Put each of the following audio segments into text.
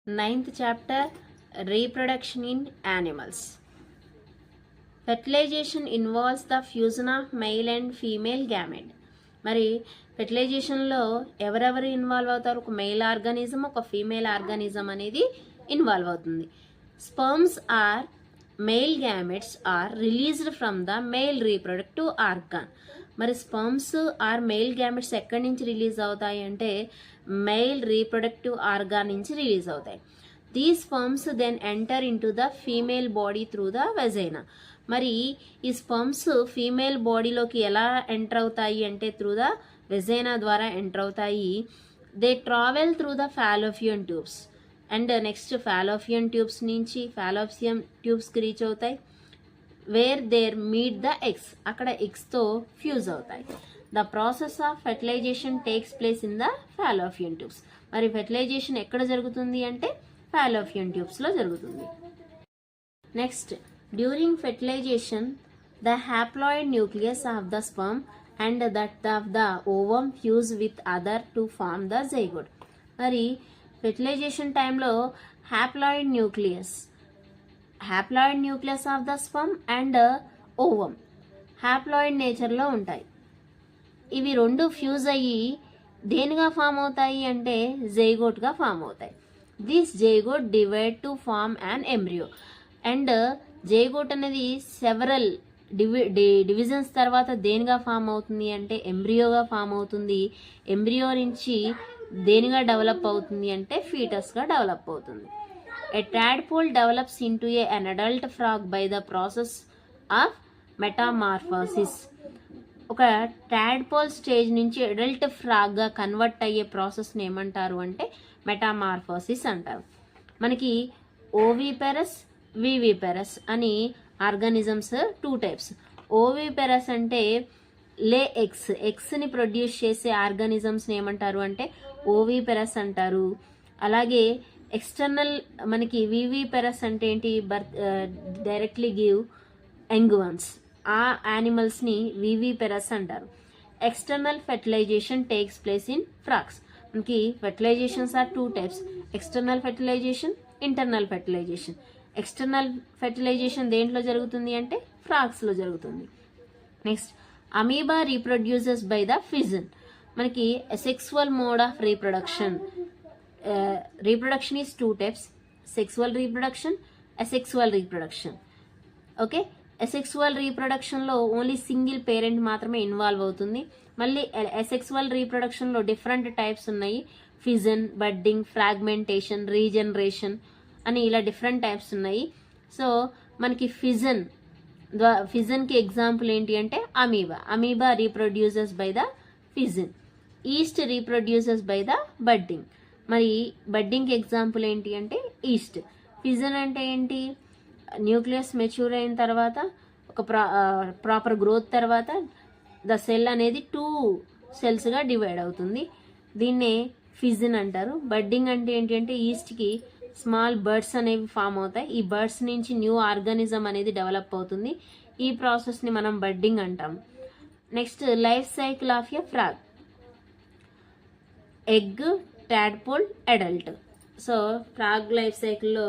Ninth chapter, reproduction in animals. Fertilization involves the fusion of male and female gamete. మరి ఫెర్టిలైజేషన్లో ఎవరెవరు involve అవుతారు? ఒక male organism, ఒక female organism అనేది involve అవుతుంది. Sperms are male gametes are released from the male reproductive organ. మరి sperms are male gametes ఎక్కడి నుంచి రిలీజ్ అవుతాయి అంటే మెయిల్ రీప్రొడక్టివ్ ఆర్గాన్ నుంచి రిలీజ్ అవుతాయి. These sperms then enter in to the female body through the vagina. మరి ఈ sperms female బాడీలోకి ఎలా ఎంటర్ అవుతాయి అంటే త్రూ ద వెజైనా ద్వారా ఎంటర్ అవుతాయి. They travel through the fallopian tubes and next fallopian tubes నుంచి ఫాలోపియన్ ట్యూబ్స్కి రీచ్ అవుతాయి. Where there meet the eggs, అక్కడ ఎగ్స్తో ఫ్యూజ్ అవుతాయి. The process of fertilisation takes place in the fallopian tubes. మరి fertilisation ఎక్కడ జరుగుతుంది అంటే ఫాలోపియన్ ట్యూబ్స్లో జరుగుతుంది. Next, during fertilisation the haploid nucleus of the sperm and that of the ovum fuse with other to form the zygote. మరి fertilisation టైంలో haploid nucleus of the sperm and ovum haploid నేచర్లో ఉంటాయి. ఇవి రెండు fuse అయ్యి దేనిగా form అవుతాయి అంటే జైగోట్గా ఫామ్ అవుతాయి. This zygote divide to form an embryo. And zygote అనేది సెవరల్ డివిజన్స్ తర్వాత దేనిగా ఫామ్ అవుతుంది అంటే ఎంబ్రియోగా ఫామ్ అవుతుంది. ఎంబ్రియో నుంచి దేనిగా డెవలప్ అవుతుంది అంటే ఫీటస్గా డెవలప్ అవుతుంది. A tadpole develops into an adult frog by the process of metamorphosis. ఒక టాడ్పోల్ స్టేజ్ నుంచి అడల్ట్ ఫ్రాగ్గా కన్వర్ట్ అయ్యే ప్రాసెస్ని ఏమంటారు అంటే మెటామార్ఫోసిస్ అంటారు. మనకి ఓవిపెరస్, వివిపెరస్ అని ఆర్గానిజమ్స్ 2 టైప్స్. ఓవిపెరస్ అంటే లే ఎగ్స్ని ప్రొడ్యూస్ చేసే ఆర్గానిజమ్స్ని ఏమంటారు అంటే ఓవిపెరస్ అంటారు. అలాగే ఎక్స్టర్నల్ మనకి వివిపెరస్ అంటే ఏంటి, డైరెక్ట్లీ గివ్ యంగ్ వన్స్, ఆ యానిమల్స్ని వివిపెరస్ అంటారు. External fertilisation takes place in frogs. మనకి fertilisations are 2 types, external fertilisation, internal fertilisation. External fertilisation దేంట్లో జరుగుతుంది అంటే ఫ్రాగ్స్లో జరుగుతుంది. Next, amoeba reproduces by the fission. మనకి sexual mode of reproduction. Reproduction is 2 types, sexual reproduction, asexual reproduction. Okay, asexual reproductionలో only single parent మాత్రమే involve అవుతుంది. మళ్ళీ asexual reproductionలో డిఫరెంట్ టైప్స్ ఉన్నాయి. ఫిజన్, బడ్డింగ్, ఫ్రాగ్మెంటేషన్, రీజనరేషన్ అని ఇలా డిఫరెంట్ టైప్స్ ఉన్నాయి. సో మనకి ఫిజన్కి ఎగ్జాంపుల్ ఏంటి అంటే amoeba reproduces by the fission. Yeast reproduces by the budding. మరి బడ్డింగ్కి ఎగ్జాంపుల్ ఏంటి అంటే ఈస్ట్. ఫిజన్ అంటే ఏంటి, న్యూక్లియస్ మెచ్యూర్ అయిన తర్వాత ఒక ప్రాపర్ గ్రోత్ తర్వాత ద సెల్ అనేది 2 సెల్స్గా డివైడ్ అవుతుంది. దీన్నే ఫిజన్ అంటారు. బడ్డింగ్ అంటే ఏంటి అంటే ఈస్ట్కి స్మాల్ బర్డ్స్ అనేవి ఫామ్ అవుతాయి. ఈ బర్డ్స్ నుంచి న్యూ ఆర్గానిజం అనేది డెవలప్ అవుతుంది. ఈ ప్రాసెస్ని మనం బడ్డింగ్ అంటాం. Next, life cycle of a frog. Egg, tadpole, adult. So frog life సైకిల్లో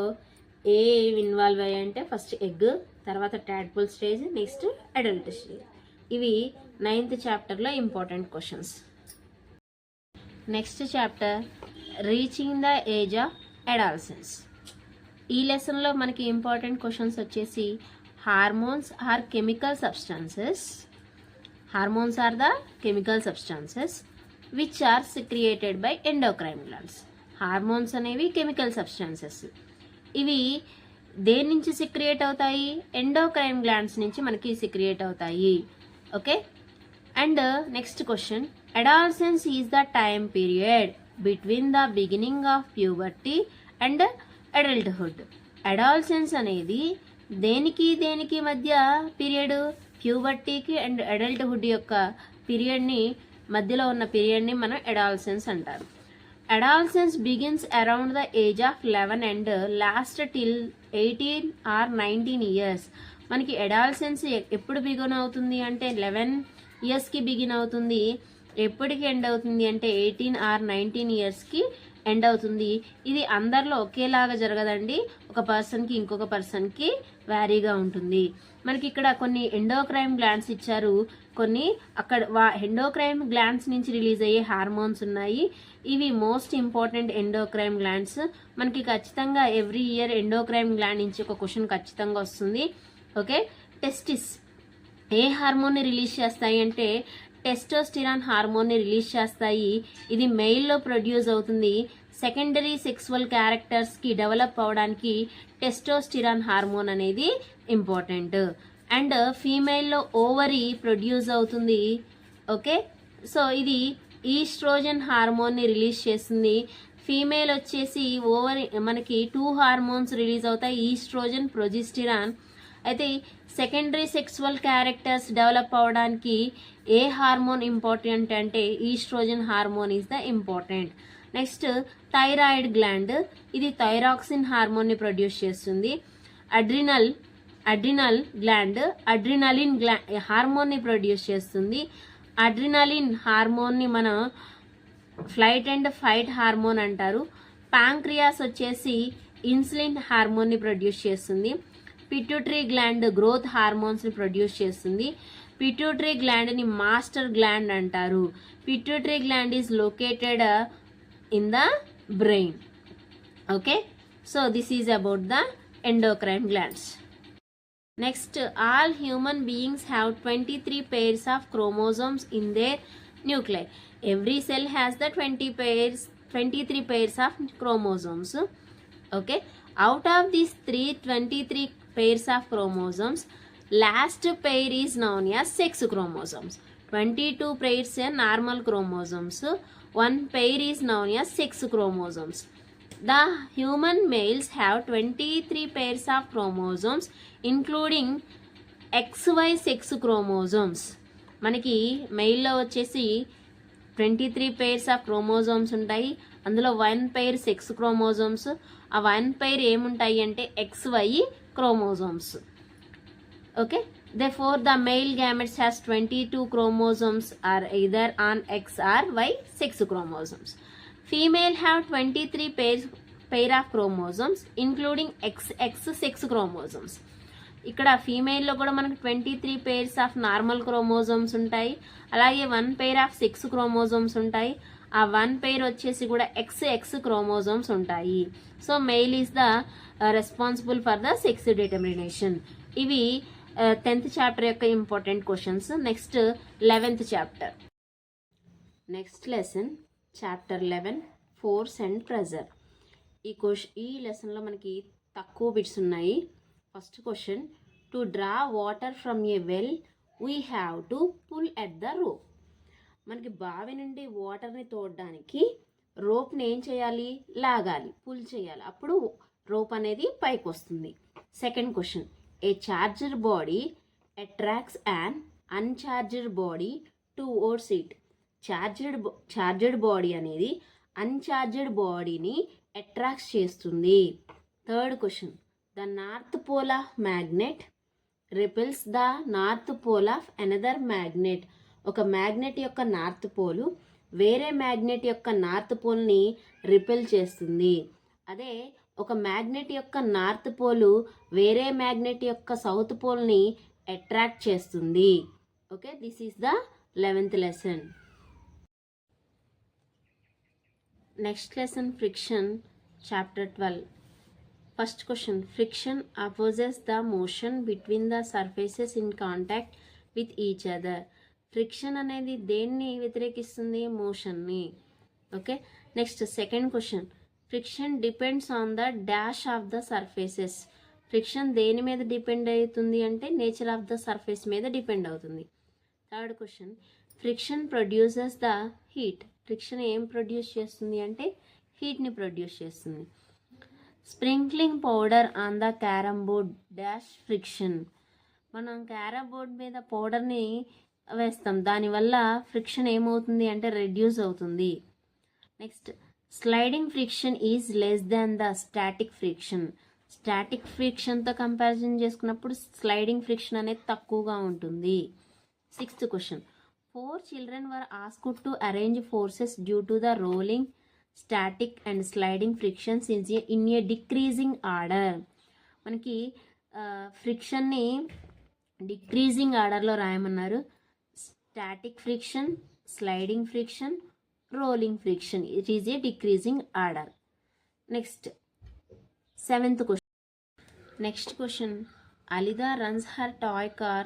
ఏ ఇన్వాల్వ్ అయ్యాయంటే ఫస్ట్ ఎగ్, తర్వాత tadpole stage, next adult stage. ఇవి 9th చాప్టర్లో important questions. Next chapter, reaching the age of adolescence. ఈ లెసన్లో మనకి ఇంపార్టెంట్ క్వశ్చన్స్ వచ్చేసి hormones are chemical substances. Hormones are the chemical substances which are secreted by endocrine glands. Hormones అనేవి chemical substances. ఇవి దేని నుంచి సిక్రియేట్ అవుతాయి? ఎండోక్రైన్ గ్లాండ్స్ నుంచి మనకి సిక్రియేట్ అవుతాయి. Okay, and next question, adolescence is the time period between the beginning of puberty and adulthood. Adolescence అనేది దేనికి మధ్య పీరియడ్? ప్యూబర్టీకి అండ్ అడల్ట్హుడ్ యొక్క పీరియడ్ని, మధ్యలో ఉన్న పీరియడ్ని మనం అడాలసెన్స్ అంటారు. Adolescence begins around the age of 11 and last till 18 or 19 years. మనకి adolescence ఎప్పుడు బిగిన్ అవుతుంది అంటే 11 ఇయర్స్కి బిగిన్ అవుతుంది. ఎప్పటికి ఎండ్ అవుతుంది అంటే 18 or 19 ఇయర్స్కి ఎండ్ అవుతుంది. ఇది అందరిలో ఒకేలాగా జరగదండి, ఒక పర్సన్కి ఇంకొక పర్సన్కి వ్యారీగా ఉంటుంది. మనకి ఇక్కడ కొన్ని ఎండోక్రైన్ గ్లాండ్స్ ఇచ్చారు, కొన్ని అక్కడ ఎండోక్రైన్ గ్లాండ్స్ నుంచి రిలీజ్ అయ్యే హార్మోన్స్ ఉన్నాయి. ఇవి మోస్ట్ ఇంపార్టెంట్ ఎండోక్రైన్ గ్లాండ్స్. మనకి ఖచ్చితంగా ఎవ్రీ ఇయర్ ఎండోక్రైన్ గ్లాండ్ నుంచి ఒక క్వశ్చన్ ఖచ్చితంగా వస్తుంది. ఓకే, టెస్టిస్ ఏ హార్మోన్ని రిలీజ్ చేస్తాయి అంటే టెస్టోస్టిరాన్ హార్మోన్ని రిలీజ్ చేస్తాయి. ఇది మెయిల్లో ప్రొడ్యూస్ అవుతుంది. సెకండరీ సెక్సువల్ క్యారెక్టర్స్కి డెవలప్ అవడానికి టెస్టోస్టిరాన్ హార్మోన్ అనేది ఇంపార్టెంట్. అండ్ ఫీమేల్లో ఓవరీ ప్రొడ్యూస్ అవుతుంది. ఓకే, సో ఇది ఈస్ట్రోజన్ హార్మోన్ని రిలీజ్ చేస్తుంది. ఫీమేల్ వచ్చేసి ఓవరీ మనకి 2 హార్మోన్స్ రిలీజ్ అవుతాయి, ఈస్ట్రోజన్, ప్రొజెస్టిరాన్. అయితే సెకండరీ సెక్సువల్ క్యారెక్టర్స్ డెవలప్ అవడానికి ఏ హార్మోన్ ఇంపార్టెంట్ అంటే oestrogen hormone is the important. Next thyroid gland, ఇది థైరాక్సిన్ హార్మోన్ని ప్రొడ్యూస్ చేస్తుంది. అడ్రినల్ గ్లాండ్ అడ్రినలిన్ హార్మోన్ని ప్రొడ్యూస్ చేస్తుంది. అడ్రినలిన్ హార్మోన్ని మనం ఫ్లైట్ అండ్ ఫైట్ హార్మోన్ అంటారు. ప్యాంక్రియాస్ వచ్చేసి ఇన్సులిన్ హార్మోన్ని ప్రొడ్యూస్ చేస్తుంది. పిట్యూటరీ గ్లాండ్ గ్రోత్ హార్మోన్స్ని ప్రొడ్యూస్ చేస్తుంది. పిట్యూటరీ గ్లాండ్ని మాస్టర్ గ్లాండ్ అంటారు. Pituitary gland is located in the brain. Okay, so this is about the endocrine glands. Next, all human beings have 23 pairs of chromosomes in their nuclei. Every cell has the 23 pairs of chromosomes. Okay, out of these 23 pairs of chromosomes, last pair is known as sex chromosomes. 22 pairs are normal chromosomes, 1 pair is known as sex chromosomes. The human males have 23 pairs of chromosomes including XY sex chromosomes. మనకి మెయిల్లో వచ్చేసి 23 pairs of chromosomes ఉంటాయి, అందులో 1 pair sex chromosomes. ఆ 1 pair ఏముంటాయి అంటే XY chromosomes. Okay, therefore the male gametes has 22 chromosomes are either on X or Y sex chromosomes. Female have 23 pair of chromosomes including XX sex chromosomes. ఇక్కడ ఫీమేల్లో కూడా మనకు 23 pairs of normal chromosomes ఉంటాయి, అలాగే 1 pair of sex chromosomes ఉంటాయి. ఆ 1 pair వచ్చేసి కూడా XX chromosomes ఉంటాయి. So male is the responsible for the sex determination. ఇవి 10th చాప్టర్ యొక్క important questions. Next 11th chapter. Next lesson chapter 11 force and pressure. ఈ లెసన్లో మనకి తక్కువ బిట్స్ ఉన్నాయి. First question, to draw water from a well we have to pull at the rope. మనకి బావి నుండి వాటర్ని తోడడానికి రోప్ని ఏం చేయాలి, లాగాలి, పుల్ చేయాలి, అప్పుడు రోప్ అనేది పైకి వస్తుంది. Second question, a charged body attracts an uncharged body towards it. Charged body అనేది అన్చార్జర్డ్ బాడీని అట్రాక్ట్ చేస్తుంది. Third question, the north pole of magnet repels the north pole of another magnet. ఒక magnet యొక్క north pole వేరే magnet యొక్క north పోల్ని repel చేస్తుంది. అదే ఒక మ్యాగ్నెట్ యొక్క నార్త్ పోలు వేరే మ్యాగ్నెట్ యొక్క సౌత్ పోల్ని అట్రాక్ట్ చేస్తుంది. Okay, this is the 11th lesson. Next lesson friction, chapter 12. First question, friction opposes the motion between the surfaces in contact with each other. Friction అనేది దేన్ని వ్యతిరేకిస్తుంది, మోషన్ని. Okay, next second question, friction depends on the dash of the surfaces. Friction దేని మీద depend అవుతుంది అంటే nature of the surface మీద depend అవుతుంది. Third question, friction produces the heat. Friction ఏం ప్రొడ్యూస్ చేస్తుంది అంటే హీట్ని ప్రొడ్యూస్ చేస్తుంది. Sprinkling powder on the carrom board dash friction. మనం క్యారమ్ బోర్డ్ మీద పౌడర్ని వేస్తాం, దానివల్ల ఫ్రిక్షన్ ఏమవుతుంది అంటే రెడ్యూస్ అవుతుంది. Next, sliding friction is less than the static friction. Static ఫ్రిక్షన్తో కంపారిజన్ చేసుకున్నప్పుడు స్లైడింగ్ ఫ్రిక్షన్ అనేది తక్కువగా ఉంటుంది. Sixth question, 4 children were asked to arrange forces due to the rolling static and sliding frictions in a decreasing order. మనకి ఫ్రిక్షన్ని decreasing ఆర్డర్లో రాయమన్నారు. Static friction, sliding friction, rolling friction. It is a decreasing order. Next 7th question. Next question. Alida runs her toy car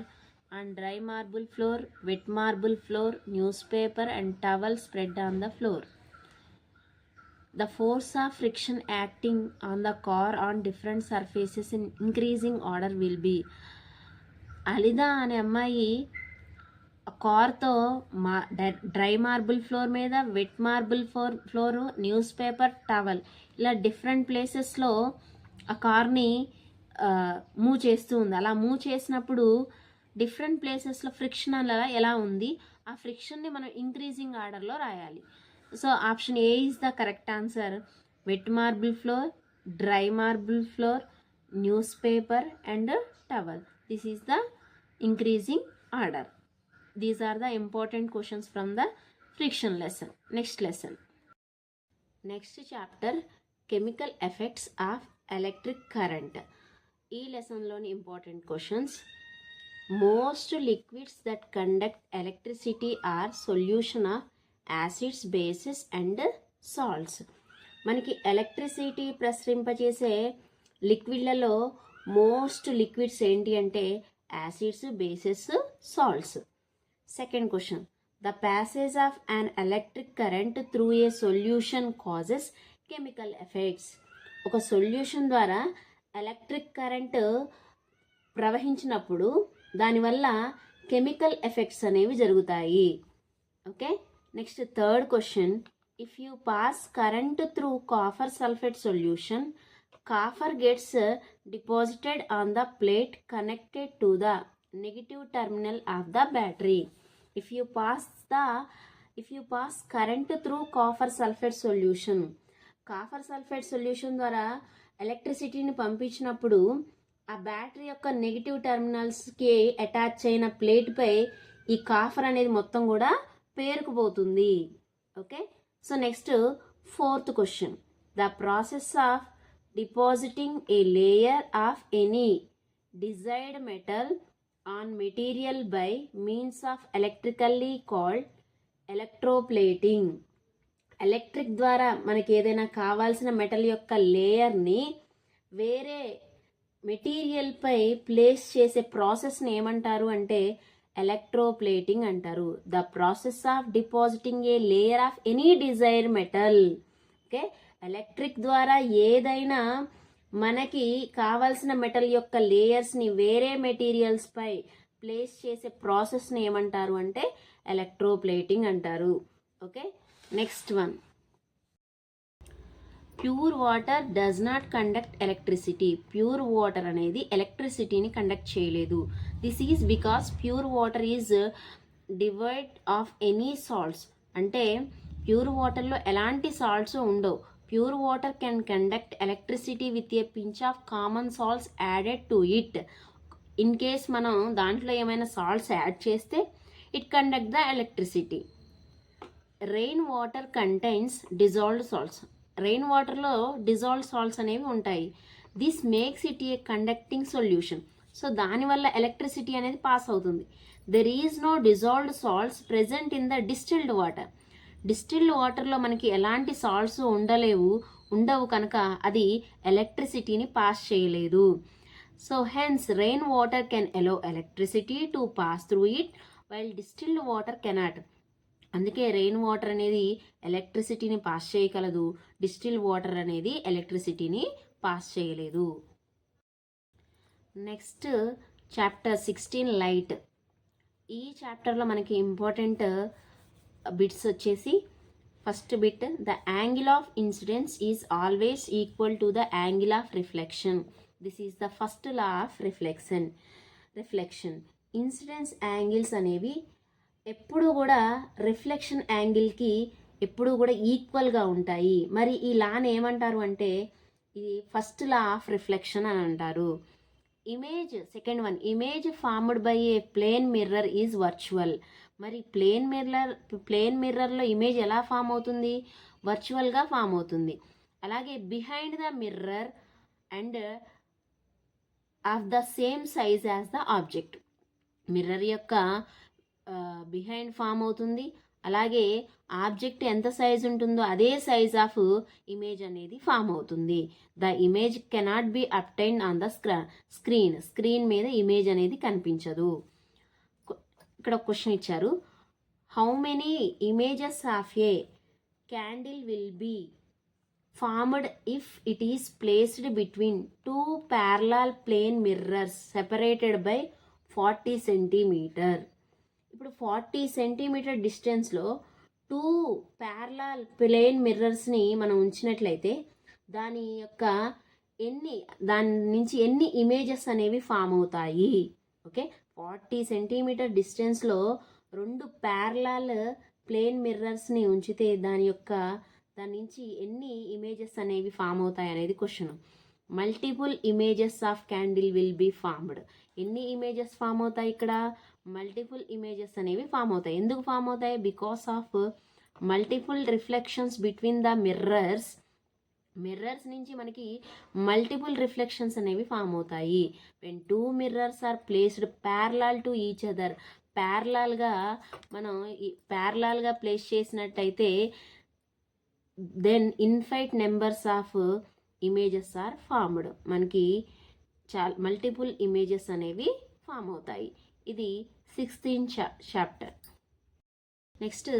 on dry marble floor, wet marble floor, newspaper and towel spread on the floor. The force of friction acting on the car on different surfaces in increasing order will be. Alida అనే అమ్మాయి కార్తో dry marble floor మీద, wet marble floor, newspaper, towel ఇలా different ప్లేసెస్లో ఆ కార్ని move చేస్తూ ఉంది. అలా మూవ్ చేసినప్పుడు డిఫరెంట్ ప్లేసెస్లో ఫ్రిక్షన్ అలా ఎలా ఉంది, ఆ ఫ్రిక్షన్ని మనం ఇంక్రీజింగ్ ఆర్డర్లో రాయాలి. So option A is the correct answer. Wet marble floor, dry marble floor, newspaper and towel. This is the increasing order. These are the important questions from the friction lesson. Next lesson. Next chapter, chemical effects of electric current. ఈ లెసన్లోని important questions. Most liquids that conduct electricity are solution of acids, bases and salts. మనకి electricity ప్రసరింపజేసే లిక్విడ్లలో most liquids ఏంటి అంటే acids, bases, salts. Second question. The passage of an electric current through a solution causes chemical effects. ఒక solution ద్వారా electric current ప్రవహించినప్పుడు దానివల్ల chemical effects అనేవి జరుగుతాయి. Okay. Next third question. If you pass current through copper sulphate solution, copper gets deposited on the plate connected to the negative terminal of the battery. If you pass current through copper sulfate solution, copper sulphate solution ద్వారా ఎలక్ట్రిసిటీని పంపించినప్పుడు ఆ battery యొక్క negative టెర్మినల్స్కి attach అయిన ప్లేట్పై ఈ copper అనేది మొత్తం కూడా పేరుకుపోతుంది. Okay. So next 4th question. The process of depositing a layer of any desired metal on material by means of electrically called electroplating. Electric ద్వారా మనకి ఏదైనా కావాల్సిన మెటల్ యొక్క లేయర్ని వేరే మెటీరియల్పై ప్లేస్ చేసే ప్రాసెస్ని ఏమంటారు అంటే ఎలక్ట్రోప్లేటింగ్ అంటారు. The process of depositing A layer of any desired metal. Okay. Electric ద్వారా ఏదైనా మనకి కావాల్సిన మెటల్ యొక్క లేయర్స్ని వేరే మెటీరియల్స్పై ప్లేస్ చేసే ప్రాసెస్ని ఏమంటారు అంటే ఎలక్ట్రోప్లేటింగ్ అంటారు. Okay. Next one. Pure water does not conduct electricity. Pure water అనేది ఎలక్ట్రిసిటీని కండక్ట్ చేయలేదు. This is because pure water is divide of any salts. అంటే ప్యూర్ వాటర్లో ఎలాంటి సాల్ట్స్ ఉండవు. Pure water can conduct electricity with a pinch of common salts added to it. In case మనం దాంట్లో ఏమైనా salts add చేస్తే it conduct the electricity. Rain water contains dissolved salts. Rain వాటర్లో dissolved salts అనేవి ఉంటాయి. This makes it a conducting solution. So దానివల్ల electricity అనేది pass అవుతుంది. There is no dissolved salts present in the distilled water. Distilled వాటర్లో మనకి ఎలాంటి salts ఉండవు కనుక అది ఎలక్ట్రిసిటీని పాస్ చేయలేదు. So hence rain water can allow electricity to pass through it while distilled water cannot. అందుకే రెయిన్ వాటర్ అనేది ఎలక్ట్రిసిటీని పాస్ చేయగలదు, డిస్టిల్డ్ వాటర్ అనేది ఎలక్ట్రిసిటీని పాస్ చేయలేదు. Next chapter 16 light. ఈ చాప్టర్లో మనకి ఇంపార్టెంట్ బిట్స్ వచ్చేసి first bit. The angle of incidence is always equal to the angle of reflection. This is the first law of reflection. Incidence angles అనేవి ఎప్పుడు కూడా రిఫ్లెక్షన్ యాంగిల్కి ఎప్పుడు కూడా ఈక్వల్గా ఉంటాయి. మరి ఈ లాని ఏమంటారు అంటే ఇది ఫస్ట్ లా ఆఫ్ రిఫ్లెక్షన్ అని అంటారు. Image second one. Image formed by a plane mirror is virtual. మరి ప్లేన్ మిర్రర్లో ఇమేజ్ ఎలా ఫామ్ అవుతుంది? వర్చువల్గా ఫామ్ అవుతుంది. అలాగే behind the mirror and of the same size as the object. Mirror యొక్క బిహైండ్ ఫామ్ అవుతుంది, అలాగే ఆబ్జెక్ట్ ఎంత సైజ్ ఉంటుందో అదే సైజ్ ఆఫ్ ఇమేజ్ అనేది ఫామ్ అవుతుంది. The image cannot be obtained on the screen మీద ఇమేజ్ అనేది కనిపించదు. ఇక్కడ ఒక క్వశ్చన్ ఇచ్చారు, how many images of a candle will be formed if it is placed between 2 parallel plane mirrors separated by 40 centimetre. ఇప్పుడు 40 centimetre డిస్టెన్స్లో 2 parallel plane మిర్రర్స్ని మనం ఉంచినట్లయితే దాని నుంచి ఎన్ని ఇమేజెస్ అనేవి ఫామ్ అవుతాయి. ఓకే, 40 సెంటీమీటర్ డిస్టెన్స్లో 2 ప్యారలాల్ ప్లేన్ మిర్రర్స్ని ఉంచితే దాని నుంచి ఎన్ని ఇమేజెస్ అనేవి ఫామ్ అవుతాయి అనేది question. Multiple images of candle will be formed. ఎన్ని ఇమేజెస్ ఫామ్ అవుతాయి? ఇక్కడ మల్టిపుల్ ఇమేజెస్ అనేవి ఫామ్ అవుతాయి. ఎందుకు ఫామ్ అవుతాయి? Because of multiple reflections between the mirrors నుంచి మనకి మల్టిపుల్ రిఫ్లెక్షన్స్ అనేవి ఫామ్ అవుతాయి. When 2 mirrors are placed parallel to each other, ప్యారలాల్గా ప్లేస్ చేసినట్టయితే then infinite numbers of images are formed. మనకి మల్టిపుల్ ఇమేజెస్ అనేవి ఫామ్ అవుతాయి. ఇది 16th chapter. Next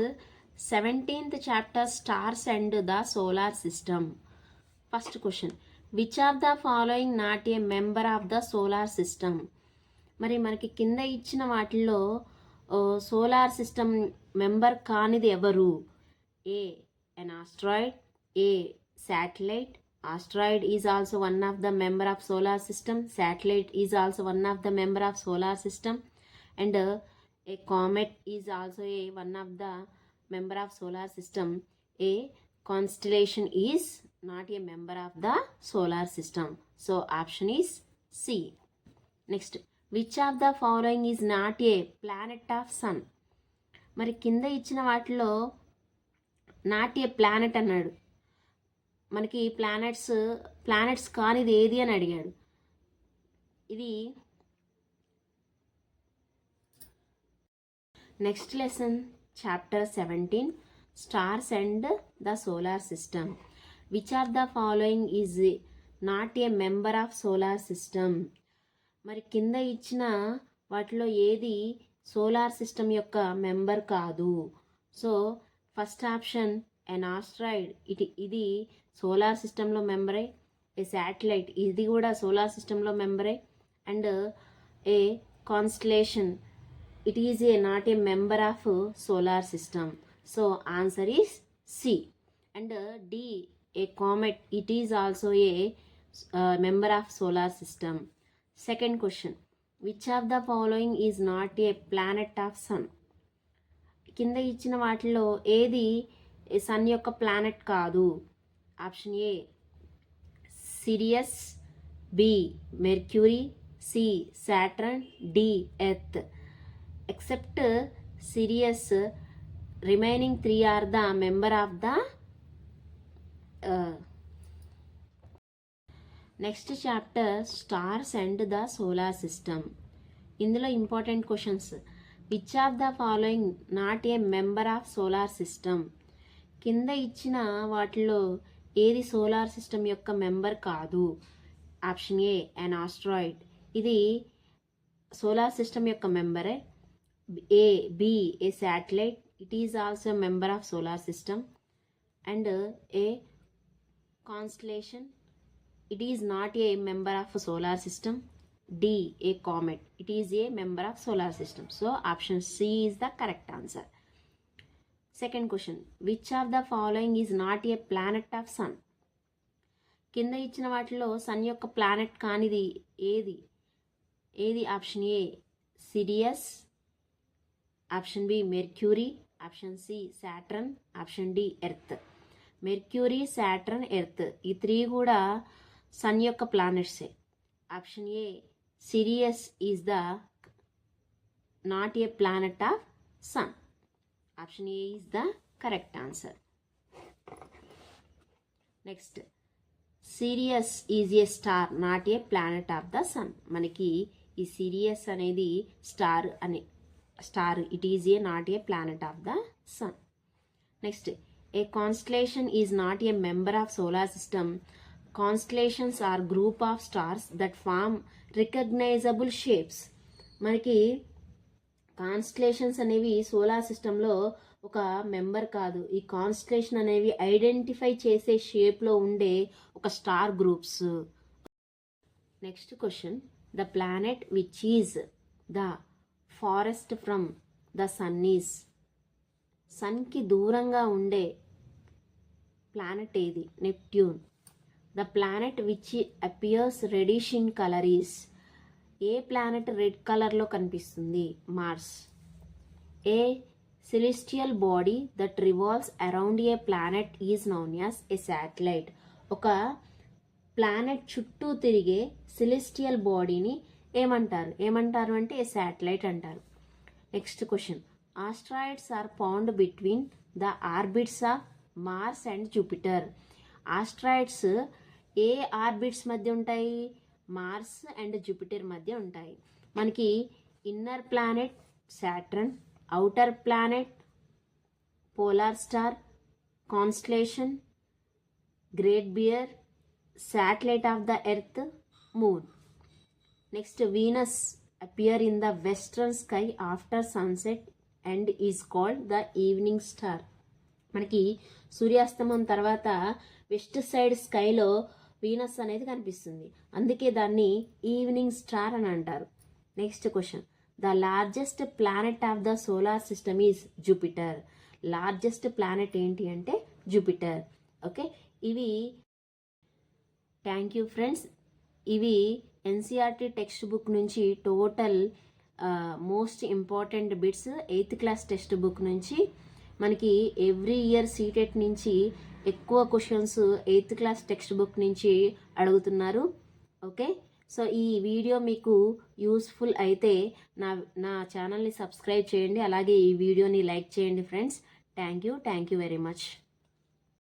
17th chapter, stars and the solar system. First question, which of the following not a member of the solar system. మరి మనకి కింద ఇచ్చిన వాటిల్లో solar system member కానిది ఎవరు? ఏ an asteroid, a satellite. Asteroid is also one of the member of solar system. Satellite is also one of the member of solar system. And a comet is also one of the member of solar system. A constellation is not a member of the solar system. So option is C. Next, which of the following is not a planet of sun. మరి కింద ఇచ్చిన వాటిలో not a planet అన్నాడు. మనకి planets కానిది ఏది అని అడిగాడు. ఇది next lesson, chapter 17, stars and the solar system. Which are the following is not a member of solar system. మరి కింద ఇచ్చిన వాటిలో ఏది సోలార్ సిస్టమ్ యొక్క మెంబర్ కాదు. So first option an asteroid, ఇది సోలార్ సిస్టంలో మెంబరే. ఏ శాటిలైట్, ఇది కూడా సోలార్ సిస్టంలో మెంబరే. And a constellation, it is not a member of solar system. So answer is C. And D, a comet, it is also a member of solar system. Second question, which of the following is not a planet of sun. కింద ఇచ్చిన వాటిలో ఏది sun యొక్క planet కాదు. Option A Sirius, B Mercury, C Saturn, D Earth. Except Sirius, remaining 3 are the member of the next chapter, stars and the solar system. ఇందులో important questions, which of the following not a member of solar system. కింద ఇచ్చిన వాటిలో ఏది solar system యొక్క member కాదు. Option A an asteroid, ఇది solar system యొక్క మెంబరే. B a satellite, it is also member of solar system. And a constellation, it is not a member of a solar system. D a comet, it is a member of solar system. So option C is the correct answer. Second question, which of the following is not a planet of sun. కింద ఇచ్చిన వాటిలో sun యొక్క planet కానిది ఏది option A Sirius, option B Mercury, option C Saturn, option D Earth. Mercury, Saturn, Earth ఈ 3 కూడా sun యొక్క ప్లానెట్సే. Option A Sirius is the not a planet of sun. Option A is the correct answer. Next Sirius is a star not a planet of the sun. మనకి ఈ Sirius అనేది star it is a not a planet of the sun. Next a constellation is not a member of solar system. Constellations are group of stars that form recognisable shapes. మనకి constellations అనేవి solar సిస్టంలో ఒక member కాదు. ఈ constellation అనేవి identify చేసే షేప్లో ఉండే ఒక star groups. Next question, the planet which is the farthest from the sun is. సన్కి దూరంగా ఉండే ప్లానెట్ ఏది? Neptune. The planet which appears reddish in colour is. ఏ ప్లానెట్ రెడ్ కలర్లో కనిపిస్తుంది? Mars. A celestial body that revolves around a planet is known as a satellite. ఒక planet చుట్టూ తిరిగే సెలెస్టియల్ బాడీని ఏమంటారు అంటే ఏ శాటిలైట్ అంటారు. Next question, asteroids are found between the orbits of Mars and Jupiter. Asteroids ఏ orbits మధ్య ఉంటాయి? మార్స్ అండ్ జూపిటర్ మధ్య ఉంటాయి. మనకి inner planet Saturn, outer planet polar star, constellation great bear, satellite of the earth moon. Next, Venus appear in the western sky after sunset and is called the evening star. మనకి సూర్యాస్తమం తర్వాత west side స్కైలో Venus అనేది కనిపిస్తుంది, అందుకే దాన్ని evening star అని అంటారు. Next question, the largest planet of the solar system is Jupiter. Largest planet ఏంటి అంటే జూపిటర్. ఓకే, ఇవి థ్యాంక్ యూ ఫ్రెండ్స్. ఇవి ఎన్సీఆర్టీ టెక్స్ట్ బుక్ నుంచి total most important bits 8th class text book నుంచి. మనకి every year CTET నుంచి ఎక్కువ questions 8th class text book నుంచి అడుగుతున్నారు. ఓకే, సో ఈ వీడియో మీకు యూస్ఫుల్ అయితే నా ఛానల్ని సబ్స్క్రైబ్ చేయండి, అలాగే ఈ వీడియోని లైక్ చేయండి friends. Thank you very much.